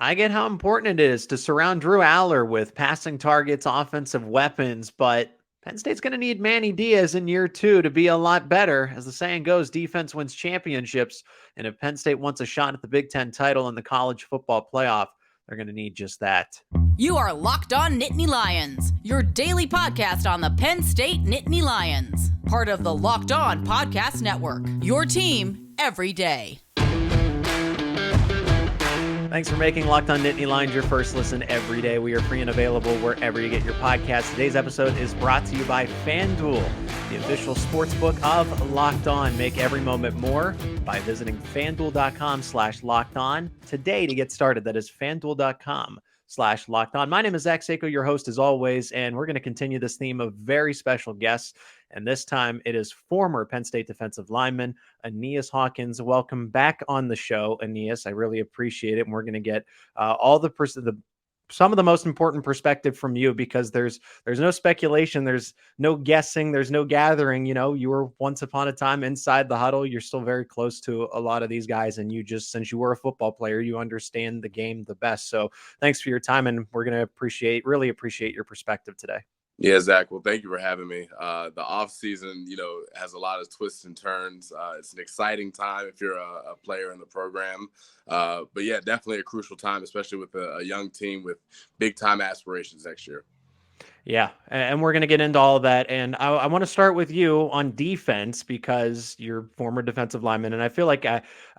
I get how important it is to surround Drew Aller with passing targets, offensive weapons, but Penn State's going to need Manny Diaz in year 2 to be a lot better. As the saying goes, defense wins championships. And if Penn State wants a shot at the Big Ten title in the college football playoff, they're going to need just that. You are Locked On Nittany Lions, your daily podcast on the Penn State Nittany Lions. Part of the Locked On Podcast Network, your team every day. Thanks for making Locked On Nittany Lions your first listen every day. We are free and available wherever you get your podcasts. Today's episode is brought to you by FanDuel, the official sportsbook of Locked On. Make every moment more by visiting FanDuel.com/LockedOn today to get started. That is FanDuel.com/LockedOn. My name is Zach Seyko, your host as always, and we're going to continue this theme of very special guests. And this time it is former Penn State defensive lineman Aeneas Hawkins. Welcome back on the show, Aeneas. I really appreciate it. And we're going to get some of the most important perspective from you, because there's no speculation, there's no guessing, there's no gathering. You know, you were once upon a time inside the huddle. You're still very close to a lot of these guys, and you just, since you were a football player, you understand the game the best. So thanks for your time, and we're going to really appreciate your perspective today. Yeah, Zach. Well, thank you for having me. The off season, has a lot of twists and turns. It's an exciting time if you're a player in the program. But yeah, definitely a crucial time, especially with a young team with big time aspirations next year. Yeah, and we're going to get into all of that. And I want to start with you on defense, because you're former defensive lineman. And I feel like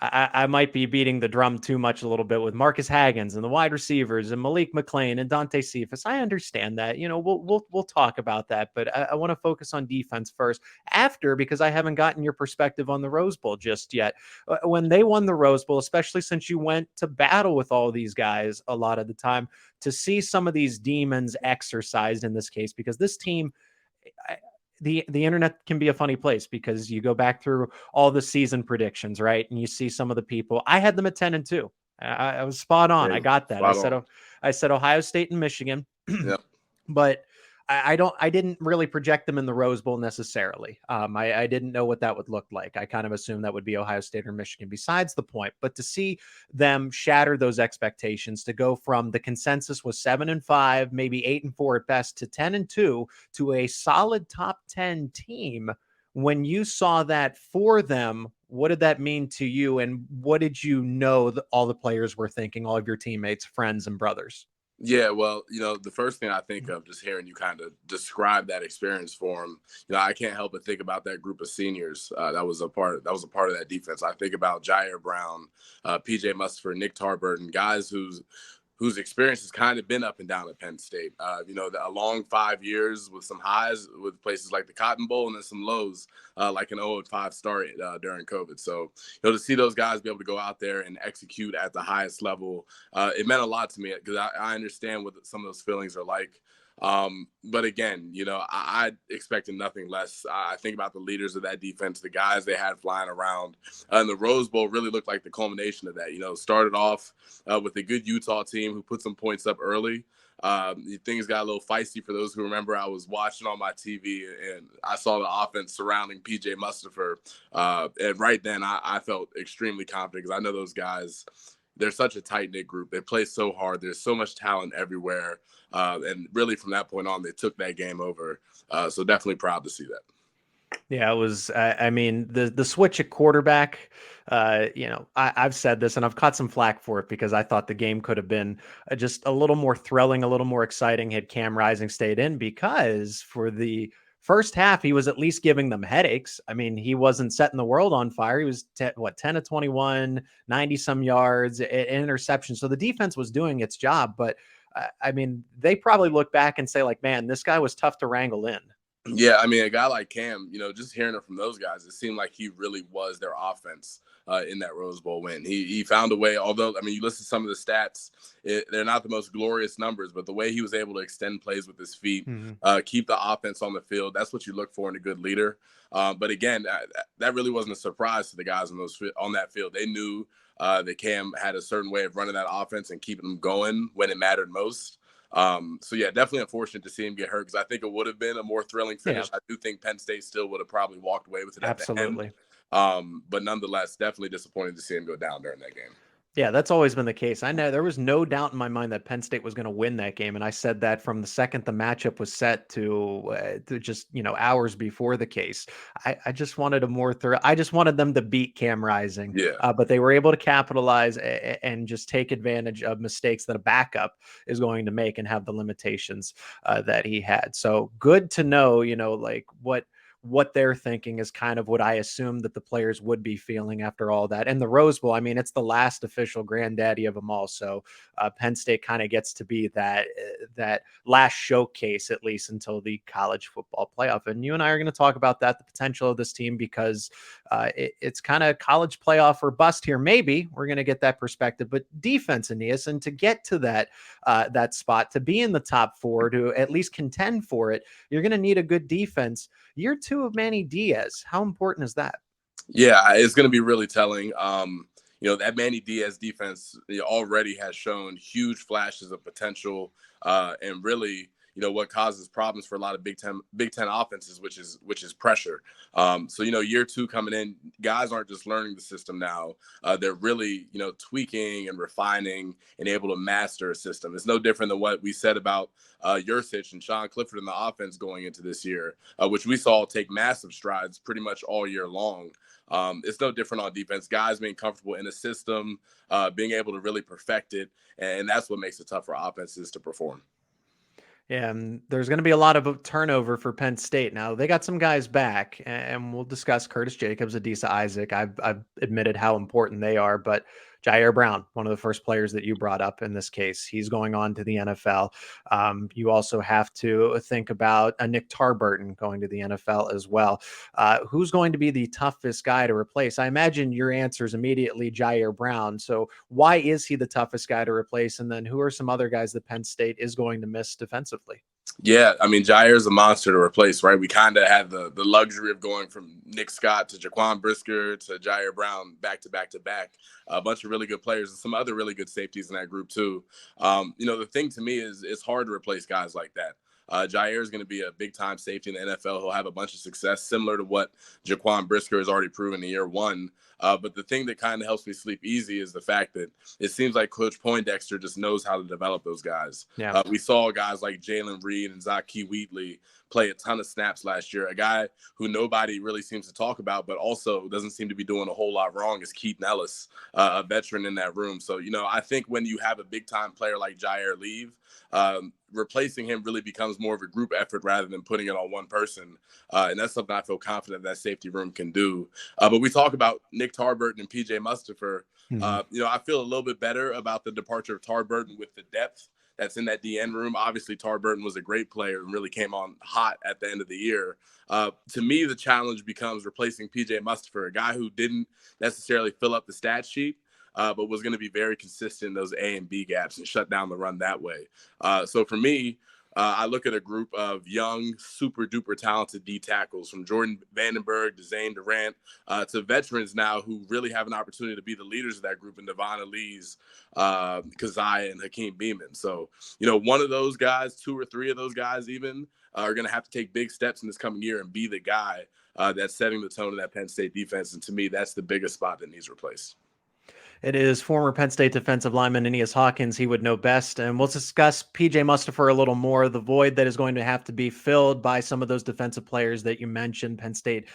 I might be beating the drum too much a little bit with Marcus Haggins and the wide receivers and Malik McClain and Dante Cephas. I understand that. We'll talk about that. But I want to focus on defense first because I haven't gotten your perspective on the Rose Bowl just yet. When they won the Rose Bowl, especially since you went to battle with all these guys a lot of the time, to see some of these demons exercised in this case, because this team, the internet can be a funny place, because you go back through all the season predictions, right? And you see some of the people. I had them at 10-2. I was spot on. I got that. I said Ohio State and Michigan. Yep. But I didn't really project them in the Rose Bowl necessarily. I didn't know what that would look like. I kind of assumed that would be Ohio State or Michigan, besides the point. But to see them shatter those expectations, to go from the consensus was 7-5, maybe 8-4 at best, to 10-2, to a solid top 10 team. When you saw that for them, what did that mean to you? And what did you know that all the players were thinking, all of your teammates, friends, and brothers? Yeah, well, the first thing I think of just hearing you kind of describe that experience for them, I can't help but think about that group of seniors that was a part of that defense. I think about Ji'Ayir Brown, PJ Mustipher, Nick Tarburton, guys whose experience has kind of been up and down at Penn State. A long 5 years with some highs with places like the Cotton Bowl, and then some lows, like an 0-5 start during COVID. So, to see those guys be able to go out there and execute at the highest level, it meant a lot to me, because I understand what some of those feelings are like. But again, I expected nothing less. I think about the leaders of that defense, the guys they had flying around, and the Rose Bowl really looked like the culmination of that. Started off with a good Utah team who put some points up early. Things got a little feisty for those who remember. I was watching on my TV and I saw the offense surrounding PJ Mustipher. And right then I felt extremely confident, because I know those guys, they're such a tight-knit group. They play so hard. There's so much talent everywhere. And really from that point on, they took that game over. So definitely proud to see that. Yeah, it was, the switch at quarterback, I've said this and I've caught some flack for it, because I thought the game could have been just a little more thrilling, a little more exciting had Cam Rising stayed in, because for the first half, he was at least giving them headaches. I mean, he wasn't setting the world on fire. He was 10-21, 90 some yards, an interception. So the defense was doing its job, but they probably look back and say, like, man, this guy was tough to wrangle in. Yeah, a guy like Cam, just hearing it from those guys, it seemed like he really was their offense in that Rose Bowl win. He found a way, although, you listen to some of the stats, they're not the most glorious numbers, but the way he was able to extend plays with his feet, keep the offense on the field, that's what you look for in a good leader. But again, that really wasn't a surprise to the guys on that field. They knew that Cam had a certain way of running that offense and keeping them going when it mattered most. So yeah, definitely unfortunate to see him get hurt, because I think it would have been a more thrilling finish. Yeah. I do think Penn State still would have probably walked away with it. Absolutely. At the end. But nonetheless, definitely disappointed to see him go down during that game. Yeah, that's always been the case. I know there was no doubt in my mind that Penn State was going to win that game, and I said that from the second the matchup was set to just hours before the case. I just wanted a more thorough. I just wanted them to beat Cam Rising, Yeah. but they were able to capitalize and just take advantage of mistakes that a backup is going to make and have the limitations that he had. So good to know, like what they're thinking is kind of what I assumed that the players would be feeling after all that. And the Rose Bowl, I mean, it's the last official granddaddy of them all. So Penn State kind of gets to be that last showcase, at least until the college football playoff. And you and I are going to talk about that, the potential of this team, because it's kind of college playoff or bust here. Maybe we're going to get that perspective, but defense, Aeneas, and to get to that spot, to be in the top four, to at least contend for it, you're going to need a good defense. Year two of Manny Diaz, how important is that? Yeah, it's going to be really telling. That Manny Diaz defense already has shown huge flashes of potential, and really, what causes problems for a lot of Big Ten offenses, which is pressure. Year two coming in, guys aren't just learning the system now. They're really, tweaking and refining and able to master a system. It's no different than what we said about Yurcich and Sean Clifford in the offense going into this year, which we saw take massive strides pretty much all year long. It's no different on defense. Guys being comfortable in the system, being able to really perfect it, and that's what makes it tough for offenses to perform. Yeah, and there's going to be a lot of turnover for Penn State. Now, they got some guys back, and we'll discuss Curtis Jacobs, Adisa Isaac. I've admitted how important they are, but Ji'Ayir Brown, one of the first players that you brought up in this case, he's going on to the NFL. You also have to think about Nick Tarburton going to the NFL as well. Who's going to be the toughest guy to replace? I imagine your answer is immediately Ji'Ayir Brown. So why is he the toughest guy to replace? And then who are some other guys that Penn State is going to miss defensively? Yeah, I mean, Ji'Ayir is a monster to replace, right? We kind of had the luxury of going from Nick Scott to Jaquan Brisker to Ji'Ayir Brown back to back. A bunch of really good players and some other really good safeties in that group too. The thing to me is it's hard to replace guys like that. Ji'Ayir is going to be a big-time safety in the NFL. He'll have a bunch of success, similar to what Jaquan Brisker has already proven in year one. But the thing that kind of helps me sleep easy is the fact that it seems like Coach Poindexter just knows how to develop those guys. Yeah. We saw guys like Jalen Reed and Zakee Wheatley play a ton of snaps last year. A guy who nobody really seems to talk about, but also doesn't seem to be doing a whole lot wrong is Keith Nellis, a veteran in that room. So, I think when you have a big-time player like Ji'Ayir leave, replacing him really becomes more of a group effort rather than putting it on one person. And that's something I feel confident that safety room can do. But we talk about Nick Tarburton and PJ Mustipher. I feel a little bit better about the departure of Tarburton with the depth that's in that DN room. Obviously, Tarburton was a great player and really came on hot at the end of the year. To me, the challenge becomes replacing PJ Mustipher, a guy who didn't necessarily fill up the stat sheet, but was going to be very consistent in those A and B gaps and shut down the run that way. So for me, I look at a group of young, super duper talented D tackles, from Jordan Vandenberg to Zane Durant, to veterans now who really have an opportunity to be the leaders of that group in Devon Elise, Keziah, and Hakeem Beamon. So, one of those guys, two or three of those guys even, are going to have to take big steps in this coming year and be the guy that's setting the tone of that Penn State defense. And to me, that's the biggest spot that needs replaced. It is former Penn State defensive lineman Aeneas Hawkins. He would know best. And we'll discuss PJ Mustipher a little more, the void that is going to have to be filled by some of those defensive players that you mentioned. Penn State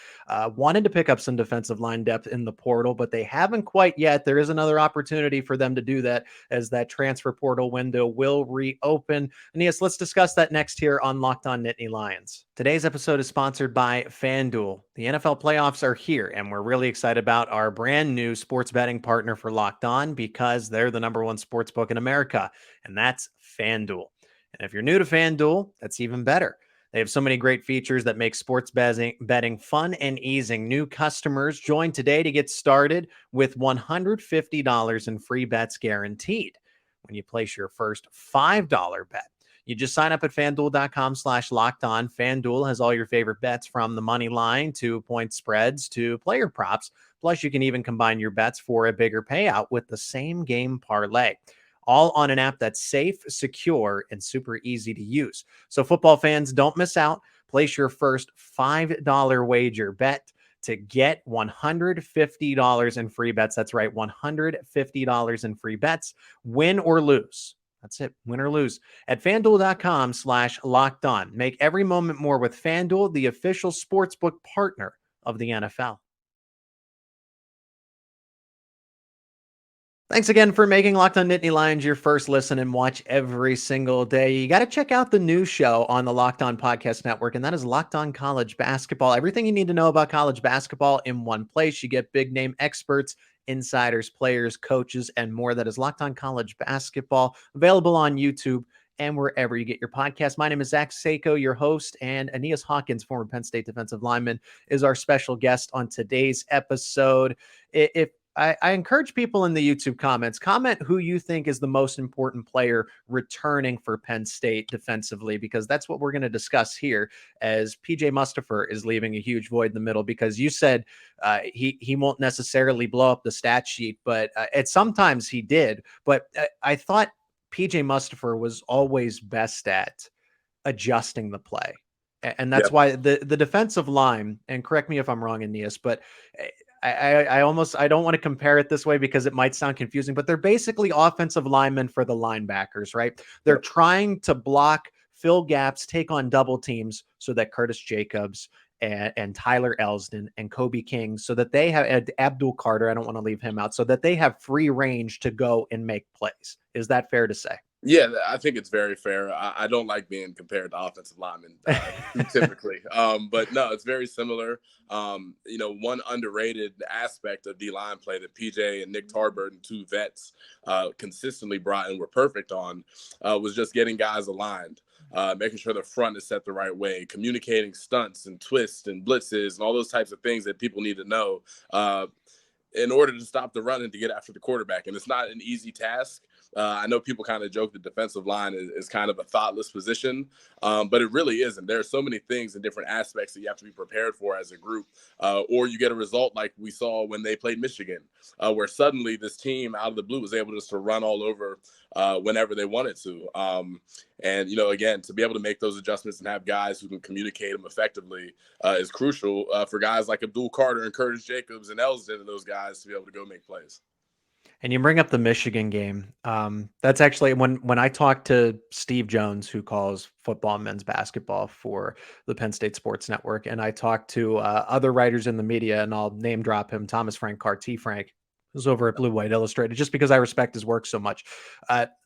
wanted to pick up some defensive line depth in the portal, but they haven't quite yet. There is another opportunity for them to do that as that transfer portal window will reopen. Aeneas, let's discuss that next here on Locked On Nittany Lions. Today's episode is sponsored by FanDuel. The NFL playoffs are here, and we're really excited about our brand new sports betting partner for Locked On because they're the number one sports book in America, and that's FanDuel. And if you're new to FanDuel, that's even better. They have so many great features that make sports betting fun and easy. New customers join today to get started with $150 in free bets guaranteed when you place your first $5 bet. You just sign up at FanDuel.com/lockedon. FanDuel has all your favorite bets, from the money line to point spreads to player props. Plus, you can even combine your bets for a bigger payout with the same game parlay. All on an app that's safe, secure, and super easy to use. So football fans, don't miss out. Place your first $5 wager bet to get $150 in free bets. That's right, $150 in free bets, win or lose. That's it, win or lose, at FanDuel.com/lockedon. Make every moment more with FanDuel, the official sportsbook partner of the NFL. Thanks again for making Locked On Nittany Lions your first listen and watch every single day. You got to check out the new show on the Locked On Podcast Network, and that is Locked On College Basketball. Everything you need to know about college basketball in one place. You get big name experts, insiders, players, coaches, and more. That is Locked On College Basketball, available on YouTube and wherever you get your podcast. My name is Zach Seyko, your host, and Aeneas Hawkins, former Penn State defensive lineman, is our special guest on today's episode. If I encourage people in the YouTube comments, comment who you think is the most important player returning for Penn State defensively, because that's what we're going to discuss here, as PJ Mustipher is leaving a huge void in the middle, because you said he won't necessarily blow up the stat sheet, but sometimes he did. But I thought PJ Mustipher was always best at adjusting the play. And that's why the defensive line, and correct me if I'm wrong, Aeneas, but I don't want to compare it this way because it might sound confusing, but they're basically offensive linemen for the linebackers, right? They're trying to block, fill gaps, take on double teams so that Curtis Jacobs and Tyler Elsdon and Kobe King, so that they have Abdul Carter, I don't want to leave him out, so that they have free range to go and make plays. Is that fair to say? Yeah, I think it's very fair. I don't like being compared to offensive linemen typically, but no, it's very similar. One underrated aspect of D-line play that PJ and Nick Tarburton, two vets, consistently brought and were perfect on, was just getting guys aligned, making sure the front is set the right way, communicating stunts and twists and blitzes and all those types of things that people need to know in order to stop the run and to get after the quarterback. And it's not an easy task. I know people kind of joke the defensive line is kind of a thoughtless position, but it really isn't. There are so many things and different aspects that you have to be prepared for as a group, or you get a result like we saw when they played Michigan, where suddenly this team out of the blue was able just to run all over whenever they wanted to. And, again, to be able to make those adjustments and have guys who can communicate them effectively is crucial for guys like Abdul Carter and Curtis Jacobs and Elsdon and those guys to be able to go make plays. And you bring up the Michigan game. That's actually when I talked to Steve Jones, who calls football and men's basketball for the Penn State Sports Network, and I talked to other writers in the media, and I'll name drop him, Thomas Frank T. Frank, who's over at Blue White Illustrated, just because I respect his work so much.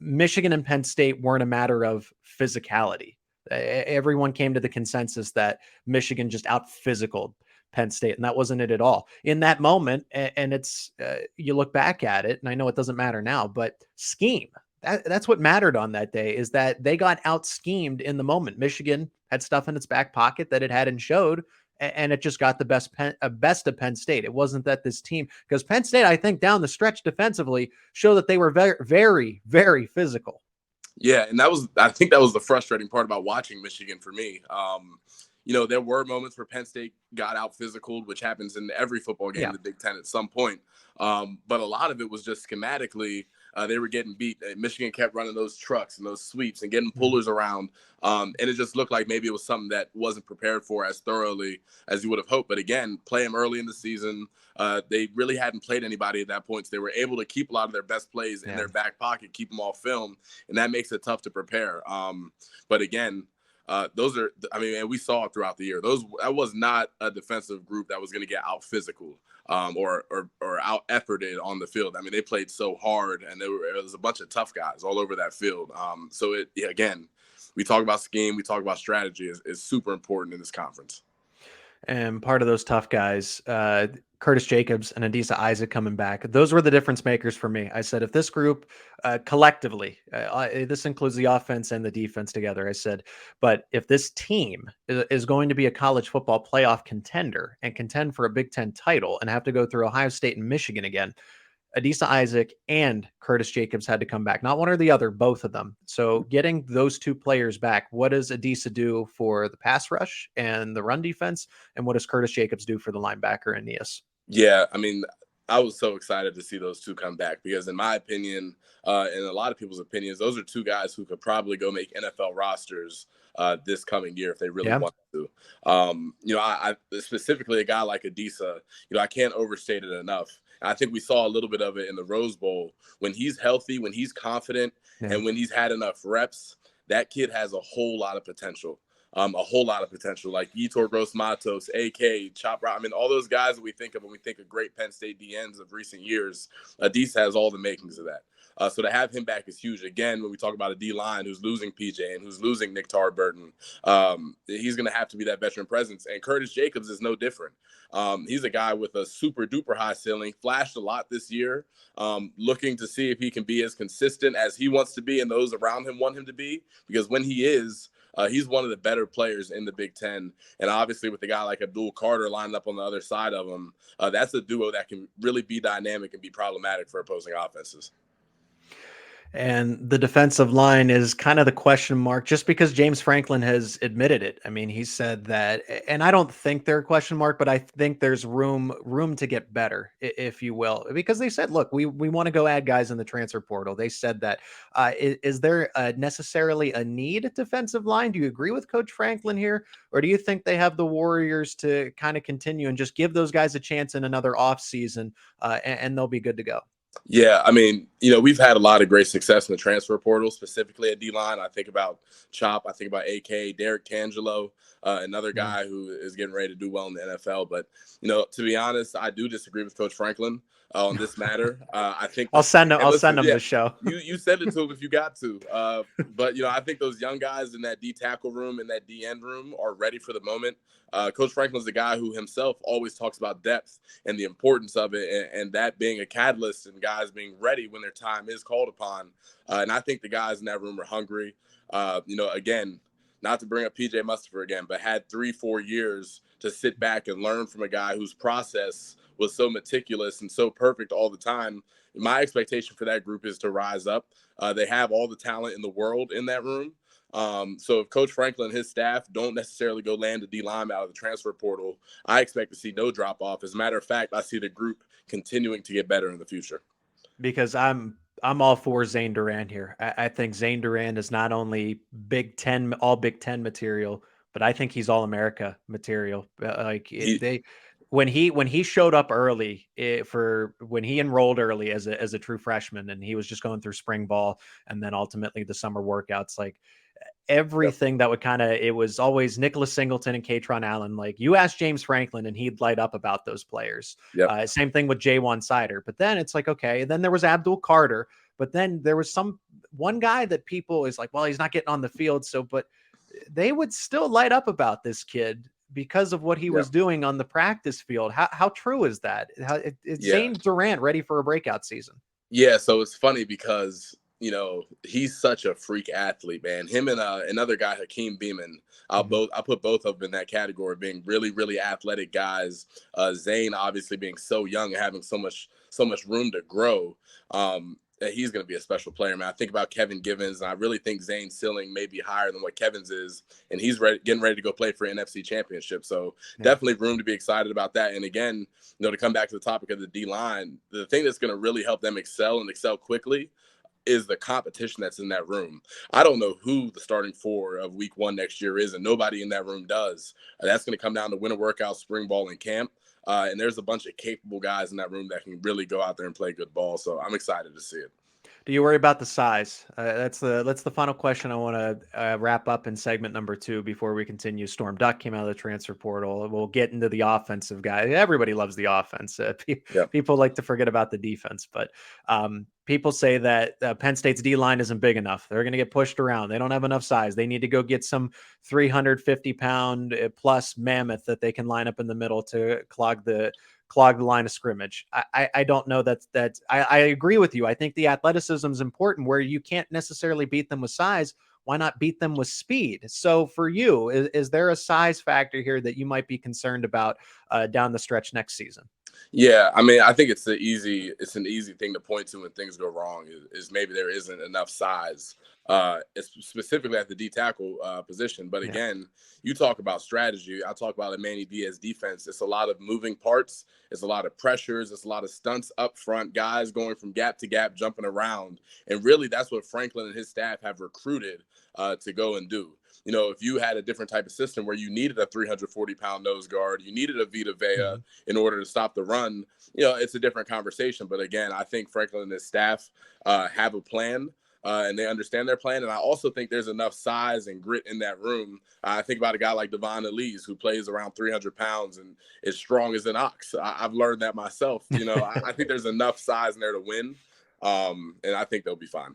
Michigan and Penn State weren't a matter of physicality. Everyone came to the consensus that Michigan just out-physicaled Penn State, and that wasn't it at all in that moment. And it's you look back at it, and I know it doesn't matter now, but scheme, that's what mattered on that day, is that they got out schemed in the moment. Michigan had stuff in its back pocket that it hadn't showed, and it just got the best of Penn State. It wasn't that this team, because Penn State, I think down the stretch defensively, showed that they were very, very, very physical. Yeah, and I think that was the frustrating part about watching Michigan for me. There were moments where Penn State got out physical, which happens in every football game in the Big Ten at some point. But a lot of it was just schematically, they were getting beat. Michigan kept running those trucks and those sweeps and getting pullers around. And it just looked like maybe it was something that wasn't prepared for as thoroughly as you would have hoped. But again, play them early in the season. They really hadn't played anybody at that point. So they were able to keep a lot of their best plays in their back pocket, keep them off film. And that makes it tough to prepare. But again, and we saw it throughout the year. That was not a defensive group that was going to get out physical or out efforted on the field. I mean, they played so hard, and it was a bunch of tough guys all over that field. Again, we talk about scheme, we talk about strategy is super important in this conference. And part of those tough guys, Curtis Jacobs and Adisa Isaac coming back, those were the difference makers for me. I said, if this group collectively, this includes the offense and the defense together, I said, but if this team is going to be a college football playoff contender and contend for a Big Ten title and have to go through Ohio State and Michigan again, Adisa Isaac and Curtis Jacobs had to come back, not one or the other, both of them. So getting those two players back, what does Adisa do for the pass rush and the run defense? And what does Curtis Jacobs do for the linebacker, Aeneas? Yeah, I mean, I was so excited to see those two come back because, in my opinion, and a lot of people's opinions, those are two guys who could probably go make NFL rosters this coming year if they really Yeah. want to. I specifically a guy like Adisa, I can't overstate it enough. I think we saw a little bit of it in the Rose Bowl. When he's healthy, when he's confident, and when he's had enough reps, that kid has a whole lot of potential. Like Yetur Gross-Matos, AK, Chop Rock. I mean, all those guys that we think of when we think of great Penn State DNs of recent years, Adisa has all the makings of that. So to have him back is huge. Again, when we talk about a D-line who's losing PJ and who's losing Nick Tarburton, he's going to have to be that veteran presence. And Curtis Jacobs is no different. He's a guy with a super-duper high ceiling, flashed a lot this year, looking to see if he can be as consistent as he wants to be and those around him want him to be. Because when he is, he's one of the better players in the Big Ten. And obviously with a guy like Abdul Carter lined up on the other side of him, that's a duo that can really be dynamic and be problematic for opposing offenses. And the defensive line is kind of the question mark just because James Franklin has admitted it. I mean, he said that, and I don't think they're a question mark, but I think there's room to get better, if you will, because they said, look, we want to go add guys in the transfer portal. They said that. Is there necessarily a need at defensive line? Do you agree with Coach Franklin here? Or do you think they have the Warriors to kind of continue and just give those guys a chance in another offseason and they'll be good to go? Yeah, I mean, we've had a lot of great success in the transfer portal, specifically at D-line. I think about Chop. I think about AK, Derek Tangelo, another guy who is getting ready to do well in the NFL. But, to be honest, I do disagree with Coach Franklin on this matter. I think I'll send him the show. You send it to him if you got to. But, I think those young guys in that D tackle room and that D end room are ready for the moment. Coach Franklin's a guy who himself always talks about depth and the importance of it and that being a catalyst and guys being ready when their time is called upon. And I think the guys in that room are hungry. Again, not to bring up PJ Mustipher again, but had 3-4 years to sit back and learn from a guy whose process was so meticulous and so perfect all the time. My expectation for that group is to rise up. They have all the talent in the world in that room. So if Coach Franklin and his staff don't necessarily go land a D lineman out of the transfer portal, I expect to see no drop off. As a matter of fact, I see the group continuing to get better in the future. Because I'm all for Zane Durant here. I think Zane Durant is not only all Big Ten material, but I think he's all America material. When he showed up early when he enrolled early as a true freshman, and he was just going through spring ball and then ultimately the summer workouts, like everything that would it was always Nicholas Singleton and Katron Allen. Like you asked James Franklin and he'd light up about those players. Yep. Same thing with J1 Sider. But then it's like, okay, then there was Abdul Carter, but then there was one guy that people is like, well, he's not getting on the field. But they would still light up about this kid because of what he was doing on the practice field. How true is that? Is Zane Durant ready for a breakout season? Yeah. So it's funny because, he's such a freak athlete, man. Him and another guy, Hakeem Beeman, I put both of them in that category, being really, really athletic guys. Zane obviously being so young and having so much room to grow. He's going to be a special player, man. I think about Kevin Givens, and I really think Zane's ceiling may be higher than what Kevin's is, and he's getting ready to go play for an NFC championship. So definitely room to be excited about that. And again, to come back to the topic of the D-line, the thing that's going to really help them excel and excel quickly is the competition that's in that room. I don't know who the starting four of week 1 next year is, and nobody in that room does. That's going to come down to winter workouts, spring ball, and camp. And there's a bunch of capable guys in that room that can really go out there and play good ball. So I'm excited to see it. Do you worry about the size? That's the final question I want to wrap up in segment number 2 before we continue. Storm Duck came out of the transfer portal. We'll get into the offensive guy. Everybody loves the offense. People like to forget about the defense, but people say that Penn State's D-line isn't big enough. They're going to get pushed around. They don't have enough size. They need to go get some 350-pound plus mammoth that they can line up in the middle to clog the line of scrimmage. I don't know that I agree with you. I think the athleticism is important where you can't necessarily beat them with size. Why not beat them with speed? So for you, is there a size factor here that you might be concerned about down the stretch next season? Yeah, I mean, I think it's an easy thing to point to when things go wrong is maybe there isn't enough size. specifically at the D tackle position. But again, you talk about strategy. I talk about a Manny Diaz defense. It's a lot of moving parts. It's a lot of pressures. It's a lot of stunts up front, guys going from gap to gap, jumping around. And really, that's what Franklin and his staff have recruited to go and do. You know, if you had a different type of system where you needed a 340-pound nose guard, you needed a Vita Vea in order to stop the run, you know, it's a different conversation. But again, I think Franklin and his staff have a plan. And they understand their plan. And I also think there's enough size and grit in that room. I think about a guy like Devon Elise, who plays around 300 pounds and is strong as an ox. I've learned that myself. You know, I think there's enough size in there to win. And I think they'll be fine.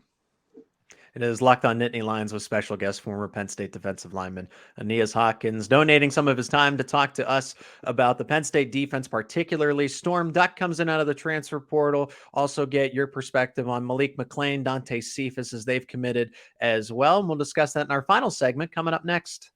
It is Locked On Nittany Lions with special guest, former Penn State defensive lineman Aeneas Hawkins, donating some of his time to talk to us about the Penn State defense, particularly. Storm Duck comes in out of the transfer portal. Also get your perspective on Malik McClain, Dante Cephas, as they've committed as well. And we'll discuss that in our final segment coming up next.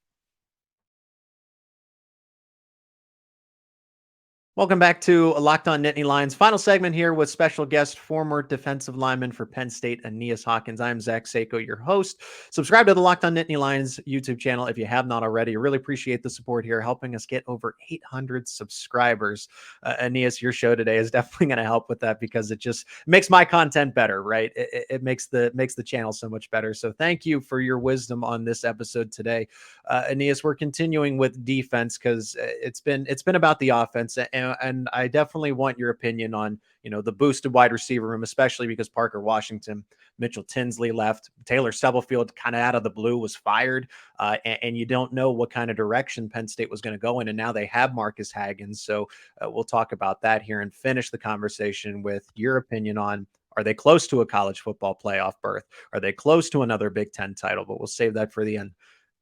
Welcome back to Locked On Nittany Lions. Final segment here with special guest, former defensive lineman for Penn State, Aeneas Hawkins. I'm Zach Seyko, your host. Subscribe to the Locked On Nittany Lions YouTube channel if you have not already. I really appreciate the support here, helping us get over 800 subscribers. Aeneas, your show today is definitely going to help with that because it just makes my content better, right? It makes the channel so much better. So thank you for your wisdom on this episode today. Aeneas, we're continuing with defense because it's been about the offense, and I definitely want your opinion on, you know, the boosted wide receiver room, especially because Parker Washington, Mitchell Tinsley left, Taylor Stubblefield kind of out of the blue was fired, and you don't know what kind of direction Penn State was going to go in, and now they have Marcus Haggins. So we'll talk about that here and finish the conversation with your opinion on, are they close to a college football playoff berth? Are they close to another Big Ten title? But we'll save that for the end.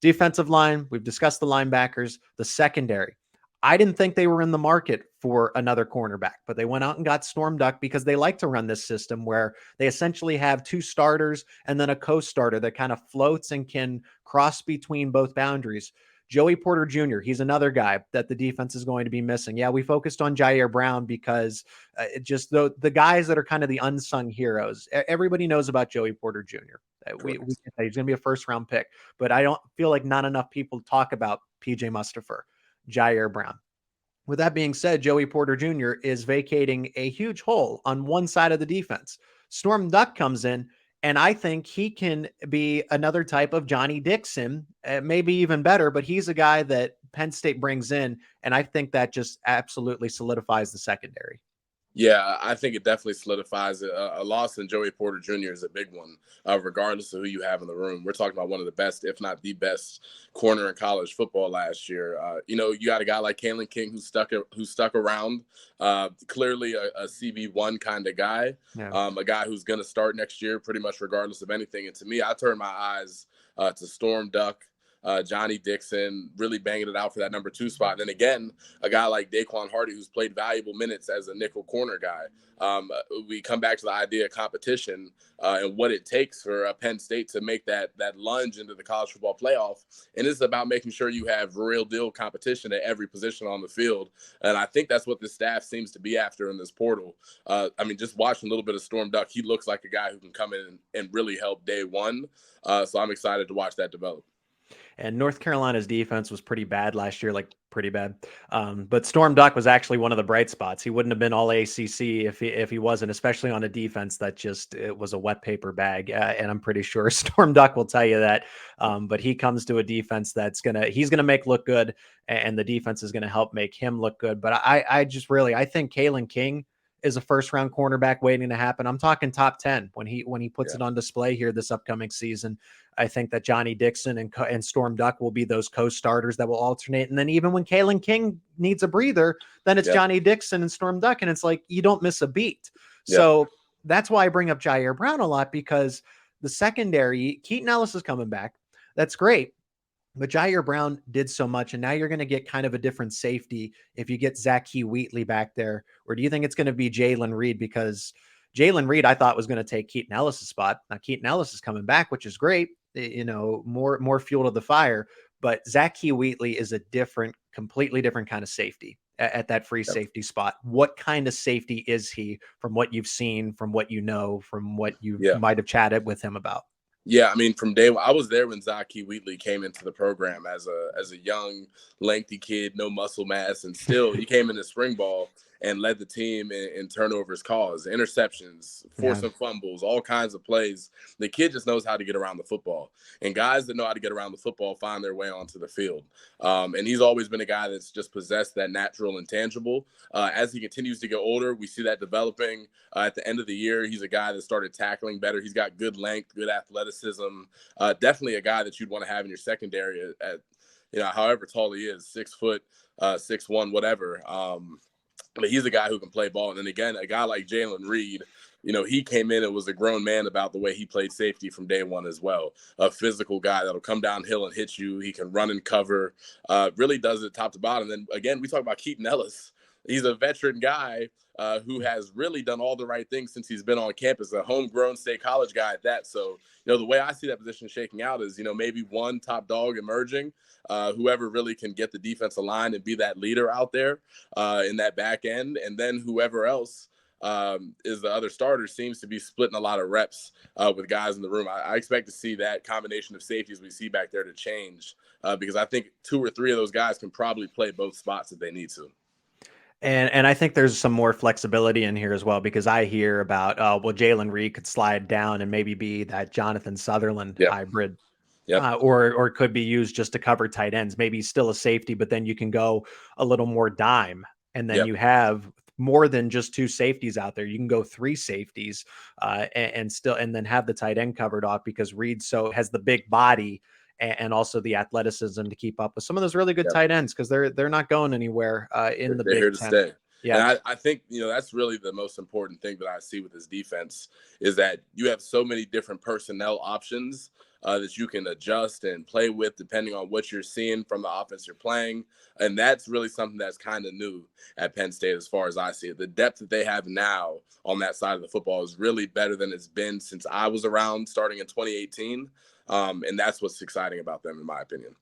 Defensive line, we've discussed the linebackers, the secondary. I didn't think they were in the market for another cornerback, but they went out and got Storm Duck because they like to run this system where they essentially have two starters and then a co-starter that kind of floats and can cross between both boundaries. Joey Porter Jr., he's another guy that the defense is going to be missing. Yeah, we focused on Ji'Ayir Brown because just the guys that are kind of the unsung heroes. Everybody knows about Joey Porter Jr. We can say he's going to be a first-round pick, but I don't feel like not enough people talk about PJ Mustipher, Ji'Ayir Brown. With that being said, Joey Porter Jr. is vacating a huge hole on one side of the defense. Storm Duck comes in, and I think he can be another type of Johnny Dixon, maybe even better, but he's a guy that Penn State brings in, and I think that just absolutely solidifies the secondary. Yeah, I think it definitely solidifies it. A loss in Joey Porter Jr. is a big one, regardless of who you have in the room. We're talking about one of the best, if not the best, corner in college football last year. You know, you got a guy like Kalen King who stuck around, clearly a CB1 kind of guy, a guy who's going to start next year pretty much regardless of anything. And to me, I turn my eyes to Storm Duck, Johnny Dixon, really banging it out for that number 2 spot. And then again, a guy like Daquan Hardy, who's played valuable minutes as a nickel corner guy. We come back to the idea of competition and what it takes for Penn State to make that lunge into the college football playoff. And it's about making sure you have real deal competition at every position on the field. And I think that's what the staff seems to be after in this portal. I mean, just watching a little bit of Storm Duck, he looks like a guy who can come in and really help day one. So I'm excited to watch that develop. And North Carolina's defense was pretty bad last year, like pretty bad. But Storm Duck was actually one of the bright spots. He wouldn't have been all ACC if he wasn't, especially on a defense that just, it was a wet paper bag. And I'm pretty sure Storm Duck will tell you that. But he comes to a defense that's he's going to make look good, and the defense is going to help make him look good. But I think Kalen King is a first-round cornerback waiting to happen. I'm talking top 10 when he puts it on display here this upcoming season. I think that Johnny Dixon and Storm Duck will be those co-starters that will alternate. And then even when Kalen King needs a breather, then it's Johnny Dixon and Storm Duck, and it's like you don't miss a beat. So that's why I bring up Ji'Ayir Brown a lot, because the secondary, Keaton Ellis is coming back. That's great. But Ji'Ayir Brown did so much, and now you're going to get kind of a different safety if you get Zakee Wheatley back there. Or do you think it's going to be Jalen Reed? Because Jalen Reed, I thought, was going to take Keaton Ellis' spot. Now Keaton Ellis is coming back, which is great. You know, more fuel to the fire. But Zakee Wheatley is a completely different kind of safety at that free safety spot. What kind of safety is he from what you've seen, from what you know, from what you might have chatted with him about? Yeah, I mean, from day one, I was there when Zakee Wheatley came into the program as a young, lengthy kid, no muscle mass, and still he came into spring ball and led the team in turnovers caused, interceptions, Yeah. forcing fumbles, all kinds of plays. The kid just knows how to get around the football, and guys that know how to get around the football find their way onto the field. And he's always been a guy that's just possessed that natural intangible. As he continues to get older, we see that developing. At the end of the year, he's a guy that started tackling better. He's got good length, good athleticism. Definitely a guy that you'd want to have in your secondary at however tall he is, 6 foot, 6'1", whatever. But he's a guy who can play ball. And then again, a guy like Jalen Reed, he came in and was a grown man about the way he played safety from day one as well. A physical guy that'll come downhill and hit you. He can run and cover, really does it top to bottom. And then again, we talk about Keaton Ellis. He's a veteran guy who has really done all the right things since he's been on campus, a homegrown State College guy at that. So, the way I see that position shaking out is, maybe one top dog emerging, whoever really can get the defense aligned and be that leader out there in that back end. And then whoever else is the other starter seems to be splitting a lot of reps with guys in the room. I expect to see that combination of safeties we see back there to change because I think 2 or 3 of those guys can probably play both spots if they need to. And I think there's some more flexibility in here as well, because I hear about, Jalen Reed could slide down and maybe be that Jonathan Sutherland hybrid. Yep. Or could be used just to cover tight ends. Maybe still a safety, but then you can go a little more dime. And then you have more than just 2 safeties out there. You can go 3 safeties and then have the tight end covered off, because Reed has the big body and also the athleticism to keep up with some of those really good tight ends, because they're not going anywhere in the Big They're here to Ten. stay. Yeah. And I think, that's really the most important thing that I see with this defense is that you have so many different personnel options that you can adjust and play with depending on what you're seeing from the offense you're playing. And that's really something that's kind of new at Penn State as far as I see it. The depth that they have now on that side of the football is really better than it's been since I was around starting in 2018. And that's what's exciting about them, in my opinion.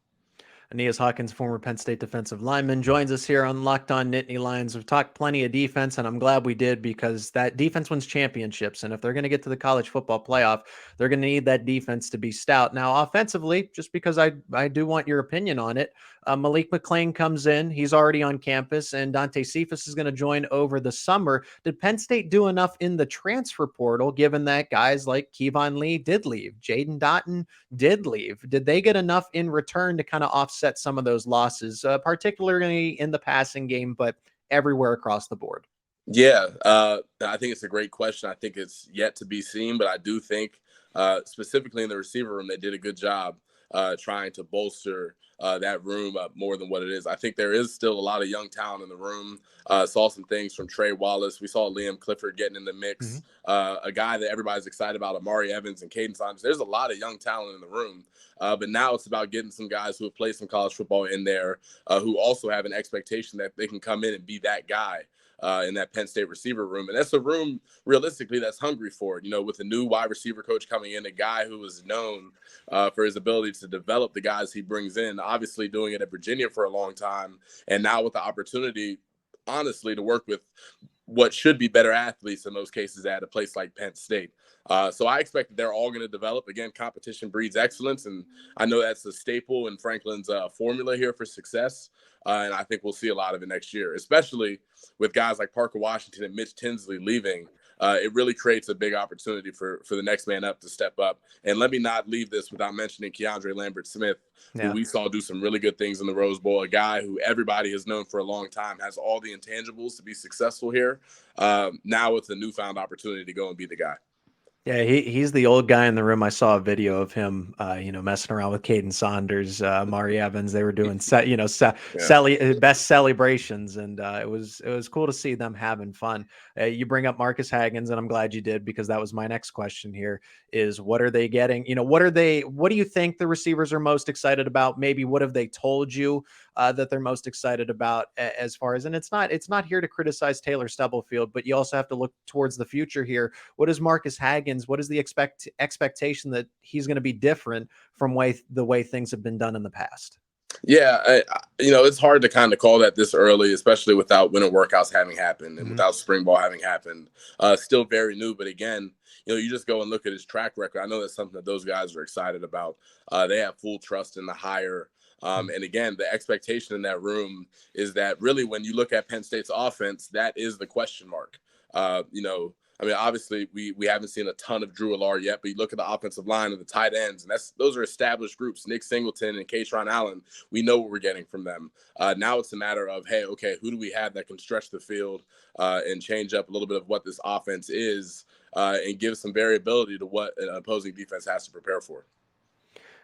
Aeneas Hawkins, former Penn State defensive lineman, joins us here on Locked On Nittany Lions. We've talked plenty of defense, and I'm glad we did, because that defense wins championships. And if they're going to get to the college football playoff, they're going to need that defense to be stout. Now, offensively, just because I do want your opinion on it, Malik McClain comes in. He's already on campus, and Dante Cephas is going to join over the summer. Did Penn State do enough in the transfer portal, given that guys like Kevon Lee did leave, Jaden Dotton did leave? Did they get enough in return to kind of offset some of those losses, particularly in the passing game, but everywhere across the board? Yeah, I think it's a great question. I think it's yet to be seen, but I do think specifically in the receiver room, they did a good job trying to bolster that room up more than what it is. I think there is still a lot of young talent in the room. Saw some things from Trey Wallace. We saw Liam Clifford getting in the mix. A guy that everybody's excited about, Amari Evans and Caden Saunders. There's a lot of young talent in the room. But now it's about getting some guys who have played some college football in there who also have an expectation that they can come in and be that guy in that Penn State receiver room. And that's a room, realistically, that's hungry for it. With a new wide receiver coach coming in, a guy who is known for his ability to develop the guys he brings in, obviously doing it at Virginia for a long time. And now with the opportunity, honestly, to work with what should be better athletes in most cases at a place like Penn State. So I expect that they're all going to develop. Again, competition breeds excellence, and I know that's a staple in Franklin's formula here for success. And I think we'll see a lot of it next year, especially with guys like Parker Washington and Mitch Tinsley leaving. It really creates a big opportunity for the next man up to step up. And let me not leave this without mentioning Keandre Lambert-Smith, who we saw do some really good things in the Rose Bowl, a guy who everybody has known for a long time, has all the intangibles to be successful here. Now with a newfound opportunity to go and be the guy. Yeah, he's the old guy in the room. I saw a video of him, messing around with Caden Saunders, Mari Evans. They were doing, best celebrations, and it was cool to see them having fun. You bring up Marcus Haggins, and I'm glad you did, because that was my next question here: is what are they getting? What do you think the receivers are most excited about? Maybe what have they told you that they're most excited about as far as? And it's not here to criticize Taylor Stubblefield, but you also have to look towards the future here. What is Marcus Haggins? What is the expectation that he's going to be different from the way things have been done in the past? Yeah, it's hard to kind of call that this early, especially without winter workouts having happened and without spring ball having happened. Still very new, but again, you just go and look at his track record. I know that's something that those guys are excited about. They have full trust in the hire. And again, the expectation in that room is that really when you look at Penn State's offense, that is the question mark. Obviously we haven't seen a ton of Ji'Ayir yet, but you look at the offensive line and the tight ends, and those are established groups. Nick Singleton and Kaytron Allen, we know what we're getting from them. Now it's a matter of, hey, okay, who do we have that can stretch the field and change up a little bit of what this offense is and give some variability to what an opposing defense has to prepare for.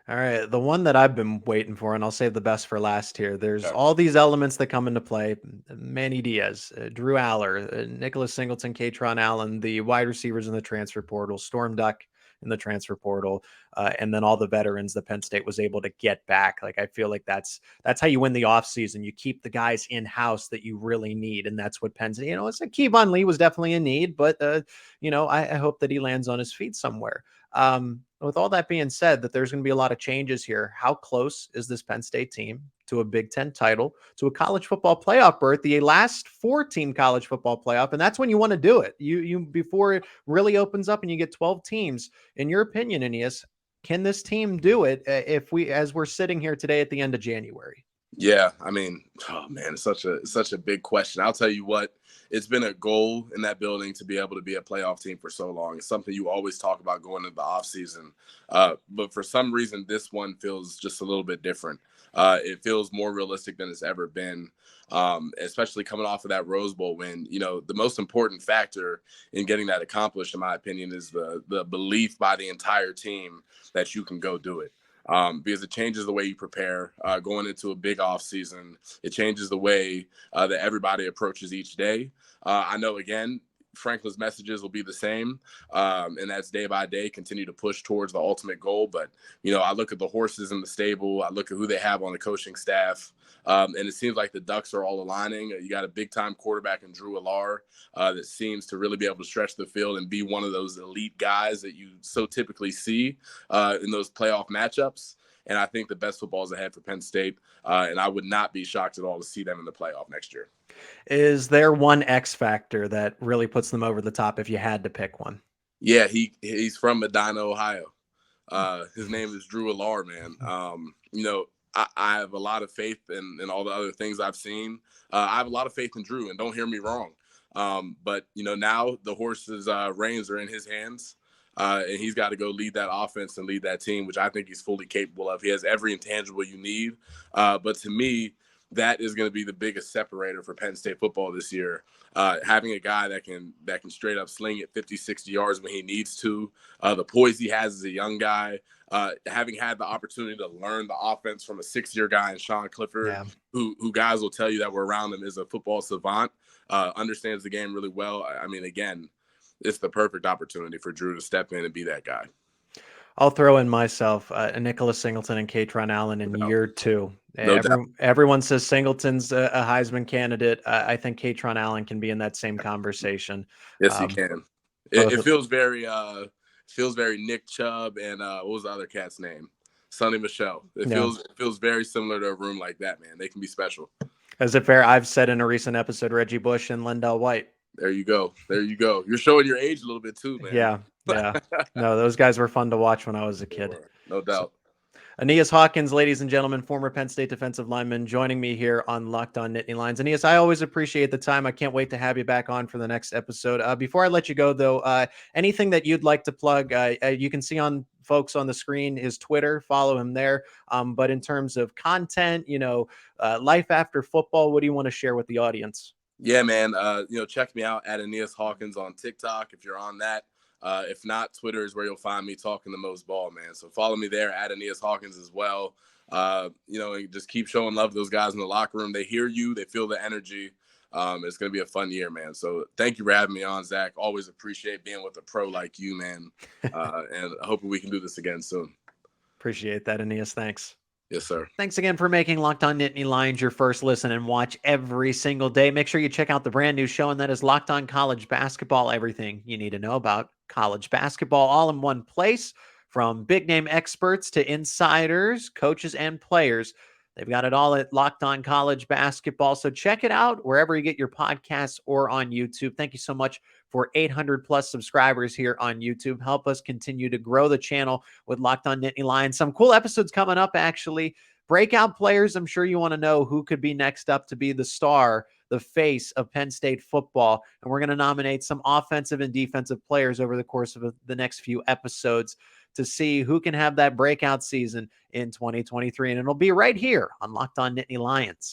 All right. The one that I've been waiting for, and I'll save the best for last here. There's all these elements that come into play. Manny Diaz, Drew Aller, Nicholas Singleton, Kaytron Allen, the wide receivers in the transfer portal, Storm Duck in the transfer portal, and then all the veterans that Penn State was able to get back. Like, I feel like that's how you win the offseason. You keep the guys in-house that you really need, and that's what Penn State, it's like Kevon Lee was definitely in need, but, I hope that he lands on his feet somewhere. With all that being said, that there's going to be a lot of changes here. How close is this Penn State team to a Big Ten title, to a college football playoff berth, the last 4-team college football playoff? And that's when you want to do it. You before it really opens up and you get 12 teams. In your opinion, Aeneas, can this team do it as we're sitting here today at the end of January? Yeah, it's such a big question. I'll tell you what, it's been a goal in that building to be able to be a playoff team for so long. It's something you always talk about going into the offseason. But for some reason, this one feels just a little bit different. It feels more realistic than it's ever been, especially coming off of that Rose Bowl win. The most important factor in getting that accomplished, in my opinion, is the belief by the entire team that you can go do it. Because it changes the way you prepare going into a big off season. It changes the way that everybody approaches each day. I know, again, Franklin's messages will be the same, and that's day by day, continue to push towards the ultimate goal. But, I look at the horses in the stable. I look at who they have on the coaching staff, and it seems like the ducks are all aligning. You got a big-time quarterback in Ji'Ayir that seems to really be able to stretch the field and be one of those elite guys that you so typically see in those playoff matchups. And I think the best football is ahead for Penn State, and I would not be shocked at all to see them in the playoff next year. Is there one X factor that really puts them over the top if you had to pick one? Yeah, he's from Medina, Ohio. His name is Ji'Ayir, man. I have a lot of faith in all the other things I've seen. I have a lot of faith in Drew, and don't hear me wrong. But, now the horse's reins are in his hands. And he's got to go lead that offense and lead that team, which I think he's fully capable of. He has every intangible you need. But to me, that is going to be the biggest separator for Penn State football this year. Having a guy that can straight up sling it 50, 60 yards when he needs to. The poise he has as a young guy. Having had the opportunity to learn the offense from a 6-year guy in Sean Clifford, who guys will tell you that were around him is a football savant, understands the game really well. Again, it's the perfect opportunity for Drew to step in and be that guy. I'll throw in myself, Nicholas Singleton and Kaytron Allen in year 2. Everyone says Singleton's a Heisman candidate. I think Kaytron Allen can be in that same conversation. Yes, he can. It feels very Nick Chubb and what was the other cat's name? Sonny Michel. It feels very similar to a room like that, man. They can be special. As if I've said in a recent episode, Reggie Bush and Lendell White. There you go. You're showing your age a little bit too, man. Yeah. No, those guys were fun to watch when I was a kid. No doubt. Aeneas Hawkins, ladies and gentlemen, former Penn State defensive lineman, joining me here on Locked On Nittany Lions. Aeneas, I always appreciate the time. I can't wait to have you back on for the next episode. Before I let you go, though, anything that you'd like to plug, you can see on folks on the screen his Twitter, follow him there. But in terms of content, life after football, what do you want to share with the audience? Yeah, man. Check me out at Aeneas Hawkins on TikTok if you're on that. If not, Twitter is where you'll find me talking the most ball, man. So follow me there at Aeneas Hawkins as well. And just keep showing love to those guys in the locker room. They hear you. They feel the energy. It's going to be a fun year, man. So thank you for having me on, Zach. Always appreciate being with a pro like you, man. And hoping we can do this again soon. Appreciate that, Aeneas. Thanks. Yes, sir. Thanks again for making Locked On Nittany Lions your first listen and watch every single day. Make sure you check out the brand new show, and that is Locked On College Basketball. Everything you need to know about college basketball all in one place, from big name experts to insiders, coaches, and players. They've got it all at Locked On College Basketball. So check it out wherever you get your podcasts or on YouTube. Thank you so much for 800 plus subscribers here on YouTube. Help us continue to grow the channel with Locked On Nittany Lions. Some cool episodes coming up, actually. Breakout players, I'm sure you want to know who could be next up to be the star, the face of Penn State football. And we're going to nominate some offensive and defensive players over the course of the next few episodes to see who can have that breakout season in 2023. And it'll be right here on Locked On Nittany Lions.